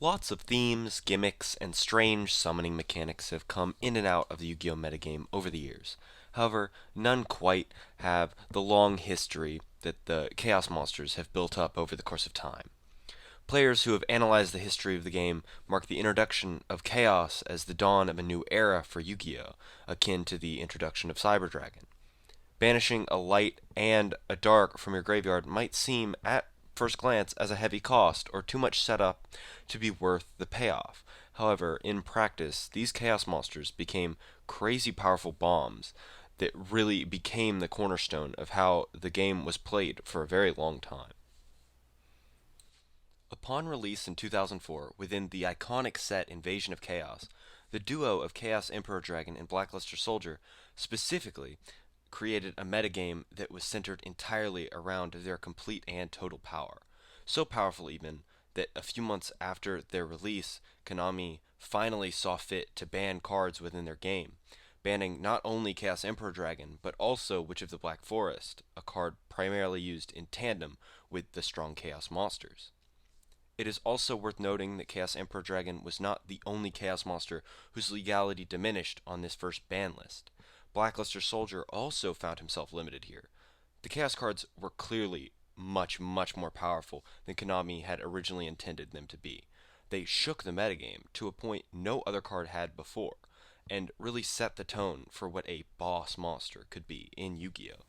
Lots of themes, gimmicks, and strange summoning mechanics have come in and out of the Yu-Gi-Oh! Metagame over the years. However, none quite have the long history that the Chaos Monsters have built up over the course of time. Players who have analyzed the history of the game mark the introduction of Chaos as the dawn of a new era for Yu-Gi-Oh!, akin to the introduction of Cyber Dragon. Banishing a light and a dark from your graveyard might seem, at first glance, as a heavy cost or too much setup to be worth the payoff. However, in practice, these Chaos Monsters became crazy powerful bombs that really became the cornerstone of how the game was played for a very long time. Upon release in 2004 within the iconic set Invasion of Chaos, the duo of Chaos Emperor Dragon and Blackluster Soldier specifically created a metagame that was centered entirely around their complete and total power. So powerful, even, that a few months after their release, Konami finally saw fit to ban cards within their game, banning not only Chaos Emperor Dragon, but also Witch of the Black Forest, a card primarily used in tandem with the strong Chaos Monsters. It is also worth noting that Chaos Emperor Dragon was not the only Chaos Monster whose legality diminished on this first ban list. Blackluster Soldier also found himself limited here. The Chaos cards were clearly much more powerful than Konami had originally intended them to be. They shook the metagame to a point no other card had before, and really set the tone for what a boss monster could be in Yu-Gi-Oh!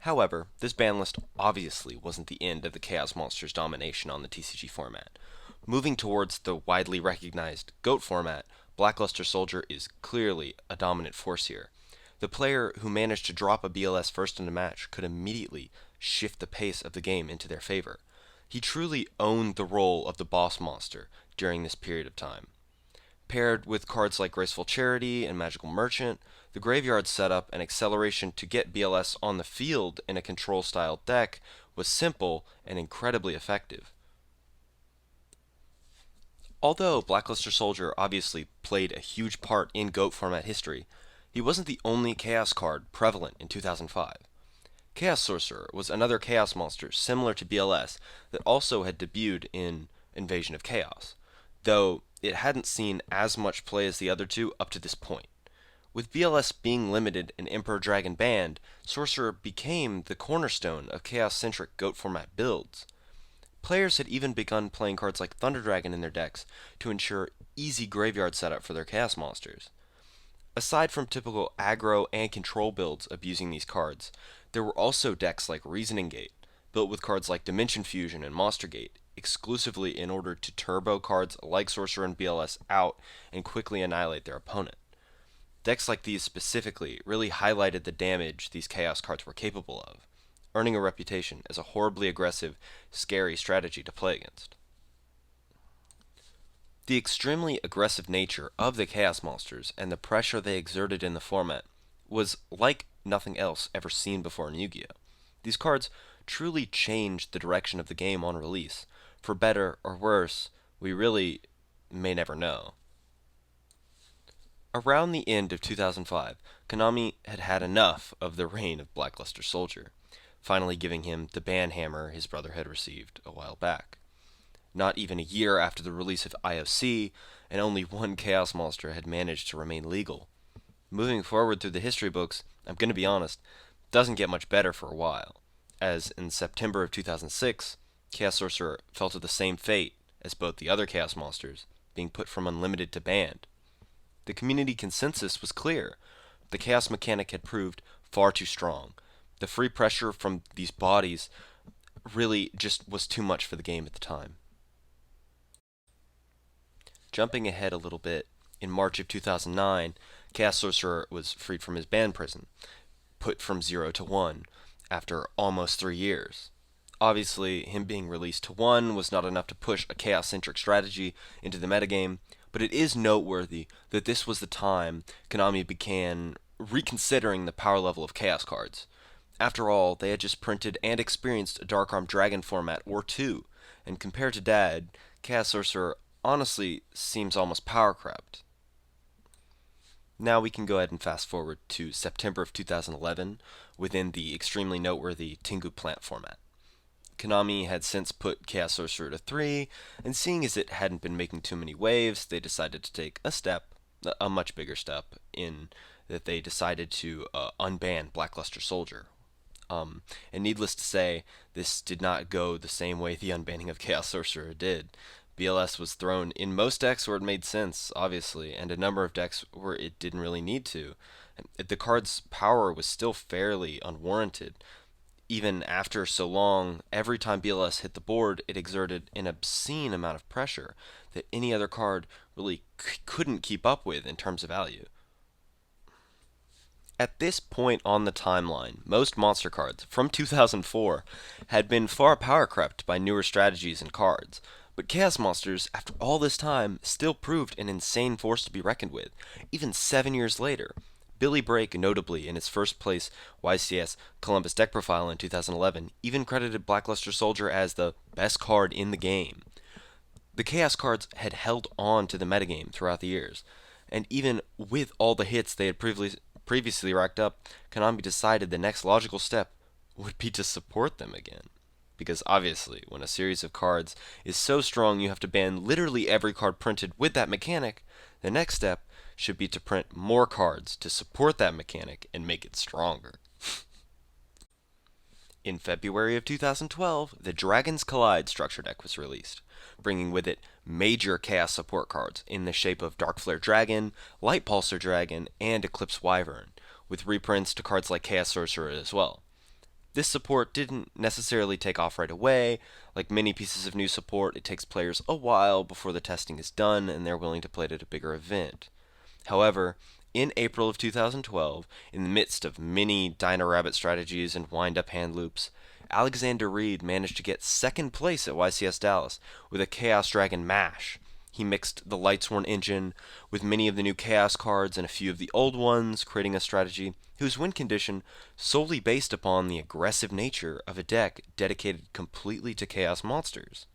However, this ban list obviously wasn't the end of the Chaos Monsters' domination on the TCG format. Moving towards the widely recognized GOAT format, Blackluster Soldier is clearly a dominant force here. The player who managed to drop a BLS first in a match could immediately shift the pace of the game into their favor. He truly owned the role of the boss monster during this period of time. Paired with cards like Graceful Charity and Magical Merchant, the graveyard setup and acceleration to get BLS on the field in a control style deck was simple and incredibly effective. Although Blackluster Soldier obviously played a huge part in GOAT format history, he wasn't the only Chaos card prevalent in 2005. Chaos Sorcerer was another Chaos monster similar to BLS that also had debuted in Invasion of Chaos, though it hadn't seen as much play as the other two up to this point. With BLS being limited and Emperor Dragon banned, Sorcerer became the cornerstone of Chaos-centric GOAT format builds. Players had even begun playing cards like Thunder Dragon in their decks to ensure easy graveyard setup for their Chaos monsters. Aside from typical aggro and control builds abusing these cards, there were also decks like Reasoning Gate, built with cards like Dimension Fusion and Monster Gate, exclusively in order to turbo cards like Sorcerer and BLS out and quickly annihilate their opponent. Decks like these specifically really highlighted the damage these Chaos cards were capable of, earning a reputation as a horribly aggressive, scary strategy to play against. The extremely aggressive nature of the Chaos Monsters and the pressure they exerted in the format was like nothing else ever seen before in Yu-Gi-Oh! These cards truly changed the direction of the game on release. For better or worse, we really may never know. Around the end of 2005, Konami had had enough of the reign of Blackluster Soldier, finally giving him the ban hammer his brother had received a while back. Not even a year after the release of IOC, and only one Chaos Monster had managed to remain legal. Moving forward through the history books, I'm going to be honest, doesn't get much better for a while, as in September of 2006, Chaos Sorcerer fell to the same fate as both the other Chaos Monsters, being put from unlimited to banned. The community consensus was clear. The Chaos mechanic had proved far too strong. The free pressure from these bodies really just was too much for the game at the time. Jumping ahead a little bit, in March of 2009, Chaos Sorcerer was freed from his ban prison, put from 0 to 1, after almost 3 years. Obviously, him being released to 1 was not enough to push a Chaos-centric strategy into the metagame, but it is noteworthy that this was the time Konami began reconsidering the power level of Chaos cards. After all, they had just printed and experienced a Dark Arm Dragon format or two, and compared to Dad, Chaos Sorcerer honestly seems almost power crept. Now we can go ahead and fast forward to September of 2011 within the extremely noteworthy Tengu Plant format. Konami had since put Chaos Sorcerer to 3, and seeing as it hadn't been making too many waves, they decided to take a much bigger step, in that they decided to unban Blackluster Soldier. And needless to say, this did not go the same way the unbanning of Chaos Sorcerer did. BLS was thrown in most decks where it made sense, obviously, and a number of decks where it didn't really need to. The card's power was still fairly unwarranted. Even after so long, every time BLS hit the board, it exerted an obscene amount of pressure that any other card really couldn't keep up with in terms of value. At this point on the timeline, most monster cards from 2004 had been far power crept by newer strategies and cards, but Chaos Monsters, after all this time, still proved an insane force to be reckoned with, even 7 years later. Billy Brake, notably in his first place YCS Columbus deck profile in 2011, even credited Blackluster Soldier as the best card in the game. The Chaos cards had held on to the metagame throughout the years, and even with all the hits they had previously racked up, Konami decided the next logical step would be to support them again. Because obviously, when a series of cards is so strong you have to ban literally every card printed with that mechanic, the next step should be to print more cards to support that mechanic and make it stronger. In February of 2012, the Dragons Collide structure deck was released, bringing with it major Chaos support cards in the shape of Darkflare Dragon, Light Pulsar Dragon, and Eclipse Wyvern, with reprints to cards like Chaos Sorcerer as well. This support didn't necessarily take off right away. Like many pieces of new support, it takes players a while before the testing is done and they're willing to play it at a bigger event. However, in April of 2012, in the midst of many Dino Rabbit strategies and wind-up hand loops, Alexander Reed managed to get second place at YCS Dallas with a Chaos Dragon Mash. He mixed the Lightsworn engine with many of the new Chaos cards and a few of the old ones, creating a strategy whose win condition solely based upon the aggressive nature of a deck dedicated completely to Chaos monsters.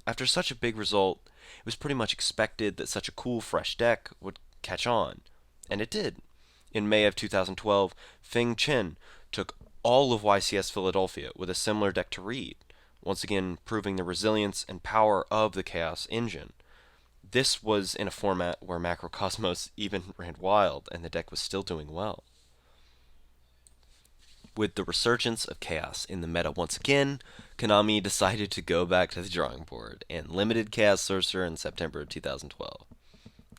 After such a big result, it was pretty much expected that such a cool, fresh deck would catch on, and it did. In May of 2012, Feng Chen took all of YCS Philadelphia with a similar deck to Reed, once again proving the resilience and power of the Chaos engine. This was in a format where Macrocosmos even ran wild, and the deck was still doing well. With the resurgence of Chaos in the meta once again, Konami decided to go back to the drawing board and limited Chaos Sorcerer in September of 2012.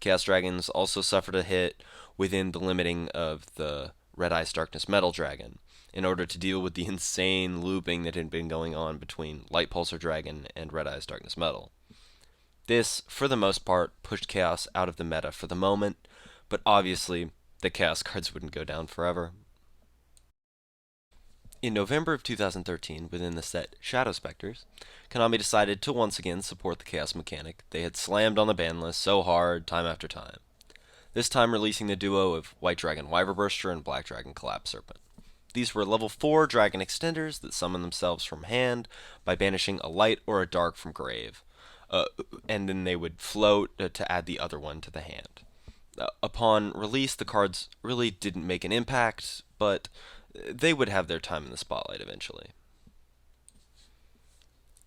Chaos Dragons also suffered a hit within the limiting of the Red Ice Darkness Metal Dragon in order to deal with the insane looping that had been going on between Light Pulsar Dragon and Red Ice Darkness Metal. This, for the most part, pushed Chaos out of the meta for the moment, but obviously the Chaos cards wouldn't go down forever. In November of 2013, within the set Shadow Specters, Konami decided to once again support the Chaos mechanic they had slammed on the ban list so hard time after time, this time releasing the duo of White Dragon Wyverburster and Black Dragon Collapse Serpent. These were level 4 dragon extenders that summon themselves from hand by banishing a light or a dark from grave, and then they would float to add the other one to the hand. Upon release, the cards really didn't make an impact, but they would have their time in the spotlight eventually.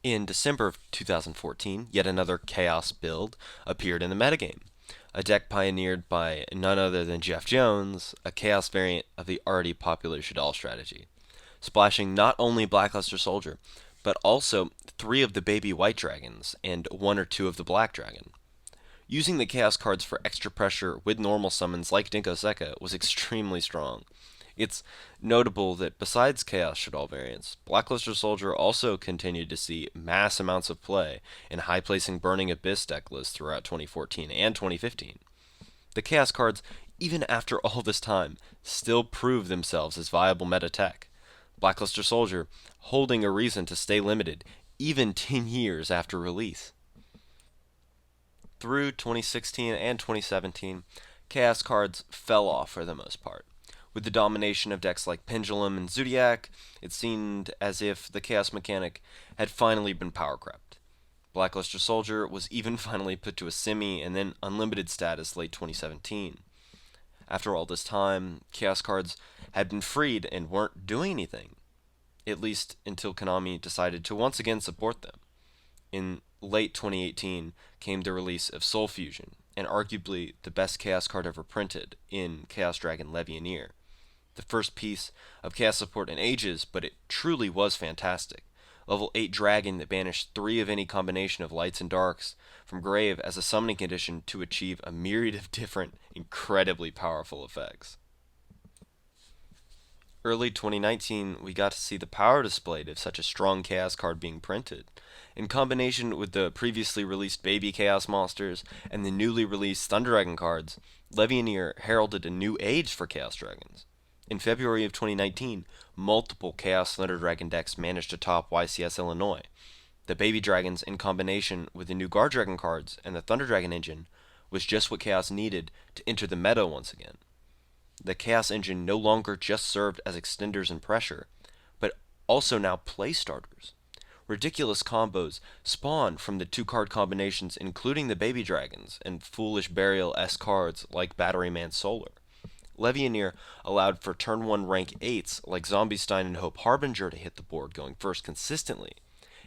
In December of 2014, yet another Chaos build appeared in the metagame. A deck pioneered by none other than Jeff Jones, a Chaos variant of the already popular Shadal strategy, splashing not only Blackluster Soldier, but also 3 of the baby White Dragons and 1 or 2 of the Black Dragon. Using the Chaos cards for extra pressure with normal summons like Dinko Sekka was extremely strong. It's notable that besides Chaos Shadal variants, Blackluster Soldier also continued to see mass amounts of play in high-placing Burning Abyss deck lists throughout 2014 and 2015. The Chaos cards, even after all this time, still prove themselves as viable meta tech. Blackluster Soldier holding a reason to stay limited even 10 years after release. Through 2016 and 2017, Chaos cards fell off for the most part. With the domination of decks like Pendulum and Zodiac, it seemed as if the Chaos mechanic had finally been power crept. Blackluster Soldier was even finally put to a semi and then unlimited status late 2017. After all this time, Chaos cards had been freed and weren't doing anything. at least until Konami decided to once again support them. In late 2018 came the release of Soul Fusion, and arguably the best Chaos card ever printed in Chaos Dragon Legionnaire. The first piece of Chaos support in ages, but it truly was fantastic. Level 8 Dragon that banished 3 of any combination of lights and darks from grave as a summoning condition to achieve a myriad of different, incredibly powerful effects. Early 2019, we got to see the power displayed of such a strong Chaos card being printed. In combination with the previously released Baby Chaos monsters and the newly released Thunder Dragon cards, Legionnaire heralded a new age for Chaos Dragons. In February of 2019, multiple Chaos Thunder Dragon decks managed to top YCS Illinois. The Baby Dragons, in combination with the new Guard Dragon cards and the Thunder Dragon engine, was just what Chaos needed to enter the meta once again. The Chaos engine no longer just served as extenders and pressure, but also now play starters. Ridiculous combos spawned from the 2-card combinations, including the Baby Dragons and foolish Burial-esque cards like Batteryman Solar. Legionnaire allowed for turn 1 rank 8s like Zombiestein and Hope Harbinger to hit the board going first consistently,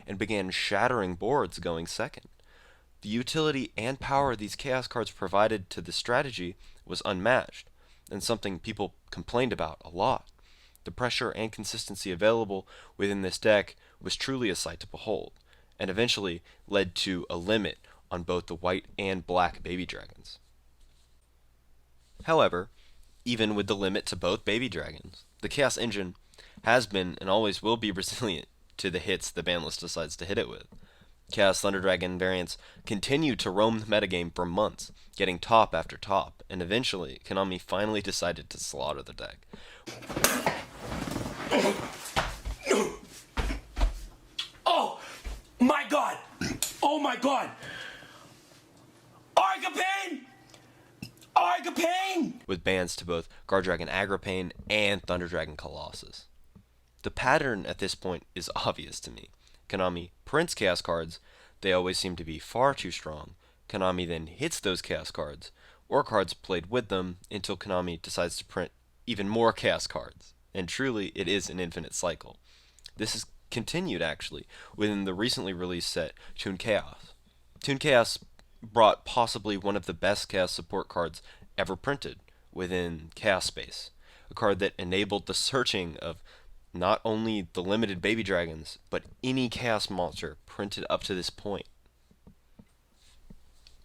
and began shattering boards going second. The utility and power these Chaos cards provided to the strategy was unmatched, and something people complained about a lot. The pressure and consistency available within this deck was truly a sight to behold, and eventually led to a limit on both the white and black Baby Dragons. However, even with the limit to both Baby Dragons, the Chaos engine has been and always will be resilient to the hits the ban list decides to hit it with. Chaos Thunder Dragon variants continue to roam the metagame for months, getting top after top, and eventually Konami finally decided to slaughter the deck. Oh my god! Oh my god! Argapane! Argapane! With bans to both Guard Dragon Agripane and Thunder Dragon Colossus. The pattern at this point is obvious to me. Konami prints Chaos cards, they always seem to be far too strong. Konami then hits those Chaos cards, or cards played with them, until Konami decides to print even more Chaos cards. And truly, it is an infinite cycle. This is continued, actually, within the recently released set, Toon Chaos. Toon Chaos brought possibly one of the best Chaos support cards ever printed within Chaos space. A card that enabled the searching of not only the limited Baby Dragons, but any Chaos monster printed up to this point.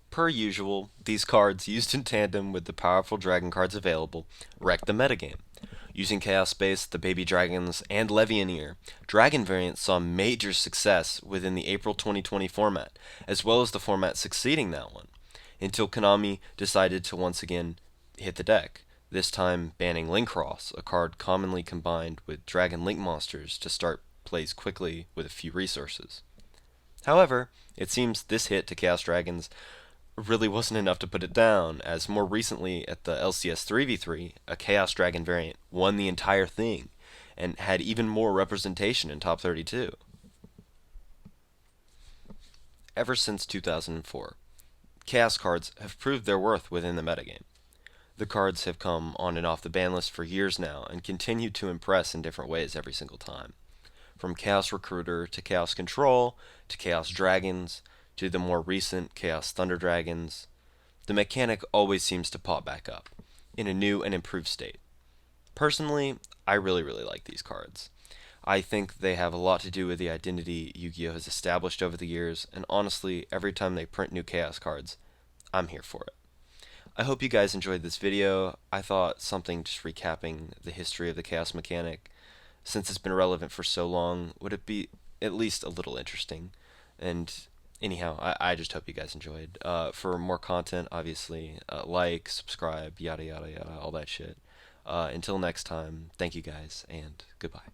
Per usual, these cards, used in tandem with the powerful Dragon cards available, wrecked the metagame. Using Chaos Space, the Baby Dragons, and Legionnaire, Dragon variants saw major success within the April 2020 format, as well as the format succeeding that one, until Konami decided to once again hit the deck, this time banning Linkcross, a card commonly combined with Dragon Link monsters to start plays quickly with a few resources. However, it seems this hit to Chaos Dragons really wasn't enough to put it down, as more recently at the LCS 3v3, a Chaos Dragon variant won the entire thing, and had even more representation in top 32. Ever since 2004, Chaos cards have proved their worth within the metagame. The cards have come on and off the ban list for years now, and continue to impress in different ways every single time. From Chaos Recruiter to Chaos Control to Chaos Dragons to the more recent Chaos Thunder Dragons, the mechanic always seems to pop back up, in a new and improved state. Personally, I really like these cards. I think they have a lot to do with the identity Yu-Gi-Oh! Has established over the years, and honestly, every time they print new Chaos cards, I'm here for it. I hope you guys enjoyed this video. I thought something just recapping the history of the Chaos mechanic, since it's been relevant for so long, would it be at least a little interesting. And anyhow, I just hope you guys enjoyed. For more content, obviously, like, subscribe, yada yada yada, all that shit. Until next time, thank you guys, and goodbye.